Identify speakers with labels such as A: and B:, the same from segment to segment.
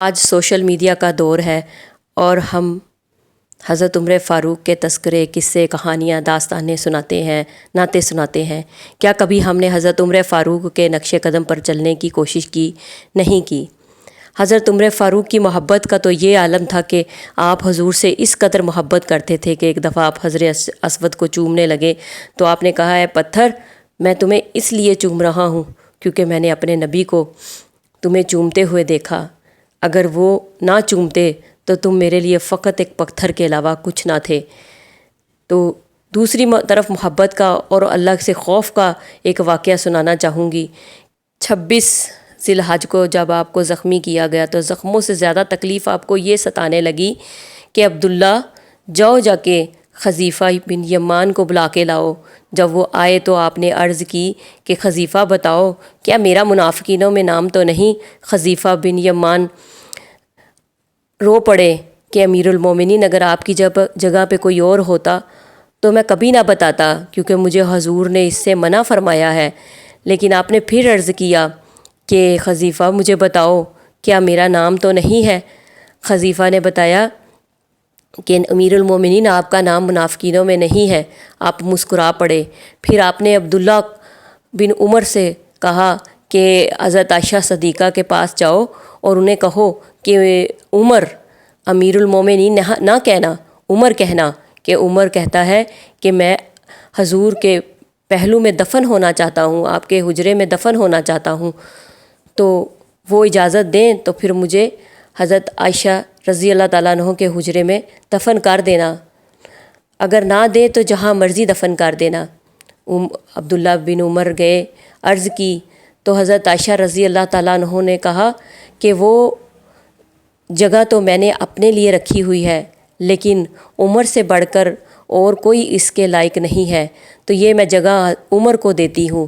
A: آج social media کا دور ہے اور ہم حضرت عمر فاروق کے تذکرے، قصے، کہانیاں، داستانیں سناتے ہیں، نعتیں سناتے ہیں۔ کیا کبھی ہم نے حضرت عمر فاروق کے نقش قدم پر چلنے کی کوشش کی؟ نہیں کی۔ حضرت عمر فاروق کی محبت کا تو یہ عالم تھا کہ آپ حضور سے اس قدر محبت کرتے تھے کہ ایک دفعہ آپ حضرت اسود کو چومنے لگے تو آپ نے کہا، اے پتھر، میں تمہیں اس لیے چوم رہا ہوں کیونکہ میں نے اپنے نبی کو تمہیں چومتے ہوئے دیکھا۔ اگر وہ نہ چومتے تو تم میرے لیے فقط ایک پتھر کے علاوہ کچھ نہ تھے۔ تو دوسری طرف محبت کا اور اللہ سے خوف کا ایک واقعہ سنانا چاہوں گی۔ 26 ذی الحج کو جب آپ کو زخمی کیا گیا تو زخموں سے زیادہ تکلیف آپ کو یہ ستانے لگی کہ عبداللہ جاؤ جا کے حذیفہ بن یمان کو بلا کے لاؤ۔ جب وہ آئے تو آپ نے عرض کی کہ حذیفہ بتاؤ، کیا میرا منافقینوں میں نام تو نہیں؟ حذیفہ بن یمان رو پڑے کہ امیر المومنین، اگر آپ کی جگہ پہ کوئی اور ہوتا تو میں کبھی نہ بتاتا کیونکہ مجھے حضور نے اس سے منع فرمایا ہے۔ لیکن آپ نے پھر عرض کیا کہ حذیفہ مجھے بتاؤ، کیا میرا نام تو نہیں ہے؟ حذیفہ نے بتایا کہ امیر المومنین، آپ کا نام منافقینوں میں نہیں ہے۔ آپ مسکرا پڑے۔ پھر آپ نے عبداللہ بن عمر سے کہا کہ حضرت عائشہ صدیقہ کے پاس جاؤ اور انہیں کہو کہ عمر، امیر المومنین نہ کہنا، عمر کہنا، کہ عمر کہتا ہے کہ میں حضور کے پہلو میں دفن ہونا چاہتا ہوں، آپ کے حجرے میں دفن ہونا چاہتا ہوں۔ تو وہ اجازت دیں تو پھر مجھے حضرت عائشہ رضی اللہ تعالیٰ عنہ کے حجرے میں دفن کر دینا، اگر نہ دیں تو جہاں مرضی دفن کر دینا۔ عبداللہ بن عمر گئے، عرض کی تو حضرت عائشہ رضی اللہ تعالیٰ عنہ نے کہا کہ وہ جگہ تو میں نے اپنے لیے رکھی ہوئی ہے، لیکن عمر سے بڑھ کر اور کوئی اس کے لائق نہیں ہے، تو یہ میں جگہ عمر کو دیتی ہوں۔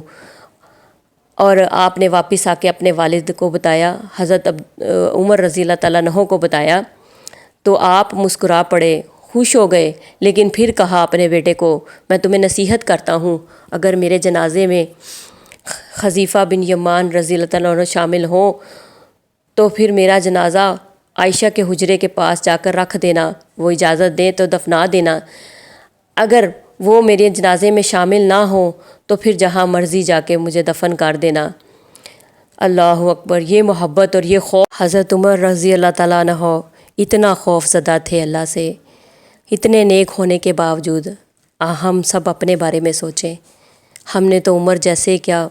A: اور آپ نے واپس آ کے اپنے والد کو بتایا، حضرت عمر رضی اللہ تعالیٰ عنہ کو بتایا، تو آپ مسکرا پڑے، خوش ہو گئے۔ لیکن پھر کہا اپنے بیٹے کو، میں تمہیں نصیحت کرتا ہوں، اگر میرے جنازے میں حذیفہ بن یمان رضی اللہ تعالیٰ عنہ شامل ہوں تو پھر میرا جنازہ عائشہ کے حجرے کے پاس جا کر رکھ دینا، وہ اجازت دیں تو دفنا دینا۔ اگر وہ میرے جنازے میں شامل نہ ہوں تو پھر جہاں مرضی جا کے مجھے دفن کر دینا۔ اللہ اکبر! یہ محبت اور یہ خوف! حضرت عمر رضی اللہ تعالیٰ عنہ اتنا خوف زدہ تھے اللہ سے، اتنے نیک ہونے کے باوجود۔ ہم سب اپنے بارے میں سوچیں، ہم نے تو عمر جیسے کیا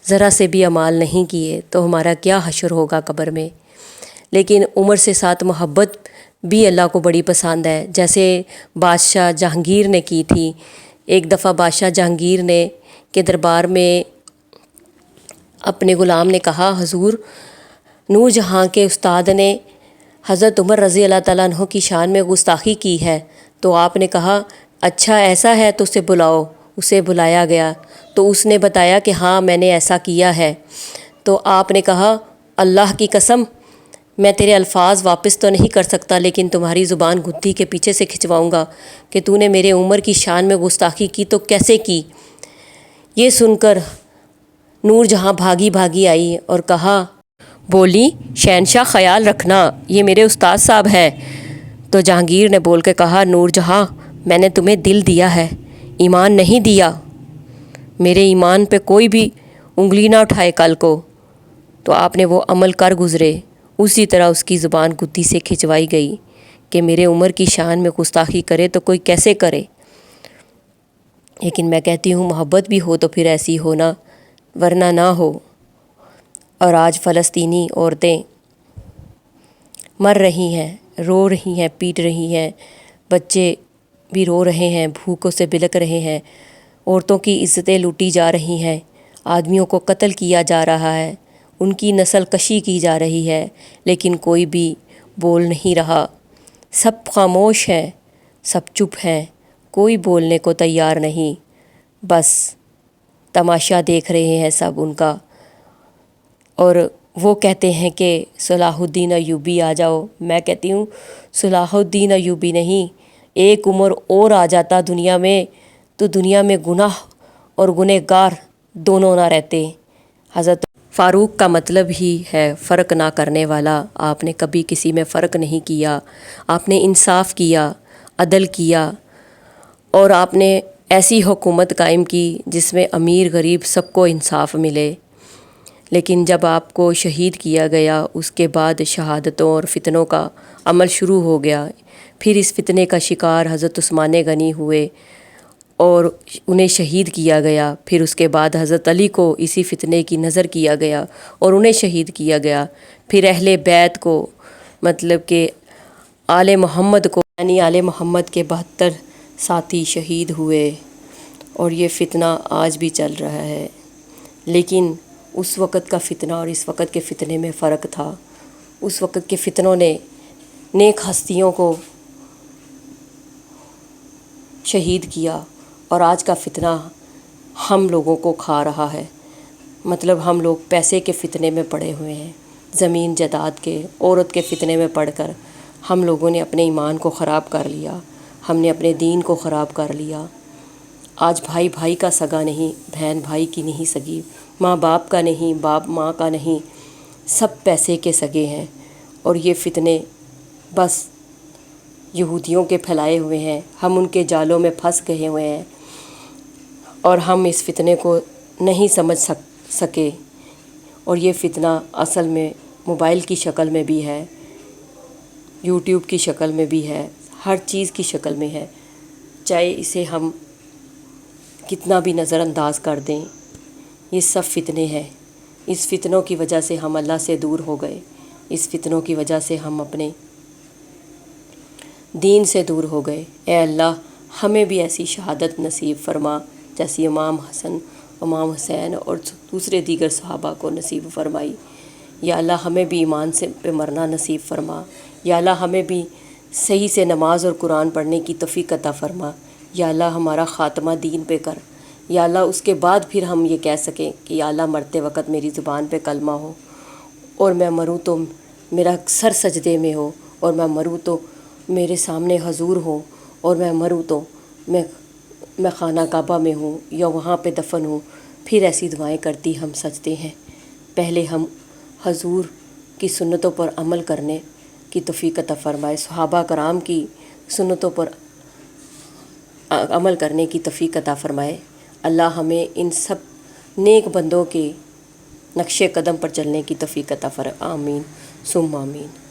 A: ذرا سے بھی اعمال نہیں کیے تو ہمارا کیا حشر ہوگا قبر میں۔ لیکن عمر سے ساتھ محبت بھی اللہ کو بڑی پسند ہے، جیسے بادشاہ جہانگیر نے کی تھی۔ ایک دفعہ بادشاہ جہانگیر نے کے دربار میں اپنے غلام نے کہا، حضور، نور جہاں کے استاد نے حضرت عمر رضی اللہ تعالیٰ عنہ کی شان میں گستاخی کی ہے۔ تو آپ نے کہا، اچھا ایسا ہے تو اسے بلاؤ۔ اسے بلایا گیا تو اس نے بتایا کہ ہاں میں نے ایسا کیا ہے۔ تو آپ نے کہا، اللہ کی قسم، میں تیرے الفاظ واپس تو نہیں کر سکتا، لیکن تمہاری زبان گدھی کے پیچھے سے کھنچواؤں گا کہ تو نے میرے عمر کی شان میں گستاخی کی تو کیسے کی۔ یہ سن کر نور جہاں بھاگی بھاگی آئی اور کہا، بولی، شہنشاہ خیال رکھنا، یہ میرے استاد صاحب ہیں۔ تو جہانگیر نے بول کے کہا، نور جہاں، میں نے تمہیں دل دیا ہے، ایمان نہیں دیا۔ میرے ایمان پہ کوئی بھی انگلی نہ اٹھائے کل کو۔ تو آپ نے وہ عمل کر گزرے۔ اسی طرح اس کی زبان گدھی سے کھنچوائی گئی کہ میرے عمر کی شان میں گستاخی کرے تو کوئی کیسے کرے۔ لیکن میں کہتی ہوں، محبت بھی ہو تو پھر ایسی ہونا، ورنہ نہ ہو۔ اور آج فلسطینی عورتیں مر رہی ہیں، رو رہی ہیں، پیٹ رہی ہیں، بچے بھی رو رہے ہیں، بھوکوں سے بلک رہے ہیں، عورتوں کی عزتیں لوٹی جا رہی ہیں، آدمیوں کو قتل کیا جا رہا ہے، ان کی نسل کشی کی جا رہی ہے، لیکن کوئی بھی بول نہیں رہا۔ سب خاموش ہیں، سب چپ ہیں، کوئی بولنے کو تیار نہیں، بس تماشا دیکھ رہے ہیں سب ان کا۔ اور وہ کہتے ہیں کہ صلاح الدین ایوبی آ جاؤ۔ میں کہتی ہوں، صلاح الدین ایوبی نہیں، ایک عمر اور آ جاتا دنیا میں تو دنیا میں گناہ اور گنہگار دونوں نہ رہتے۔ حضرت فاروق کا مطلب ہی ہے فرق نہ کرنے والا۔ آپ نے کبھی کسی میں فرق نہیں کیا، آپ نے انصاف کیا، عدل کیا، اور آپ نے ایسی حکومت قائم کی جس میں امیر غریب سب کو انصاف ملے۔ لیکن جب آپ کو شہید کیا گیا، اس کے بعد شہادتوں اور فتنوں کا عمل شروع ہو گیا۔ پھر اس فتنے کا شکار حضرت عثمان غنی ہوئے اور انہیں شہید کیا گیا۔ پھر اس کے بعد حضرت علی کو اسی فتنے کی نظر کیا گیا اور انہیں شہید کیا گیا۔ پھر اہل بیت کو، مطلب کہ آل محمد کو، یعنی آل محمد کے 72 ساتھی شہید ہوئے، اور یہ فتنہ آج بھی چل رہا ہے۔ لیکن اس وقت کا فتنہ اور اس وقت کے فتنے میں فرق تھا۔ اس وقت کے فتنوں نے نیک ہستیوں کو شہید کیا، اور آج کا فتنہ ہم لوگوں کو کھا رہا ہے۔ مطلب ہم لوگ پیسے کے فتنے میں پڑے ہوئے ہیں، زمین جائیداد کے، عورت کے فتنے میں پڑھ کر ہم لوگوں نے اپنے ایمان کو خراب کر لیا، ہم نے اپنے دین کو خراب کر لیا۔ آج بھائی بھائی کا سگا نہیں، بہن بھائی کی نہیں سگی، ماں باپ کا نہیں، باپ ماں کا نہیں، سب پیسے کے سگے ہیں۔ اور یہ فتنے بس یہودیوں کے پھیلائے ہوئے ہیں، ہم ان کے جالوں میں پھنس گئے ہوئے ہیں، اور ہم اس فتنے کو نہیں سمجھ سکے۔ اور یہ فتنہ اصل میں موبائل کی شکل میں بھی ہے، یوٹیوب کی شکل میں بھی ہے، ہر چیز کی شکل میں ہے، چاہے اسے ہم کتنا بھی نظر انداز کر دیں، یہ سب فتنے ہیں۔ اس فتنوں کی وجہ سے ہم اللہ سے دور ہو گئے، اس فتنوں کی وجہ سے ہم اپنے دین سے دور ہو گئے۔ اے اللہ، ہمیں بھی ایسی شہادت نصیب فرما جیسی امام حسن، امام حسین اور دوسرے دیگر صحابہ کو نصیب فرمائی۔ یا اللہ، ہمیں بھی ایمان سے پہ مرنا نصیب فرما۔ یا اللہ، ہمیں بھی صحیح سے نماز اور قرآن پڑھنے کی توفیق عطا فرما۔ یا اللہ، ہمارا خاتمہ دین پہ کر۔ یا اللہ، اس کے بعد پھر ہم یہ کہہ سکیں کہ یا اللہ، مرتے وقت میری زبان پہ کلمہ ہو، اور میں مروں تو میرا سر سجدے میں ہو، اور میں مروں تو میرے سامنے حضور ہو، اور میں مروں تو میں خانہ کعبہ میں ہوں یا وہاں پہ دفن ہوں۔ پھر ایسی دعائیں کرتی ہم سجتے ہیں۔ پہلے ہم حضور کی سنتوں پر عمل کرنے کی توفیق عطا فرمائے، صحابہ کرام کی سنتوں پر عمل کرنے کی توفیق عطا فرمائے۔ اللہ ہمیں ان سب نیک بندوں کے نقش قدم پر چلنے کی توفیق عطا فرمائے۔ آمین ثم آمین۔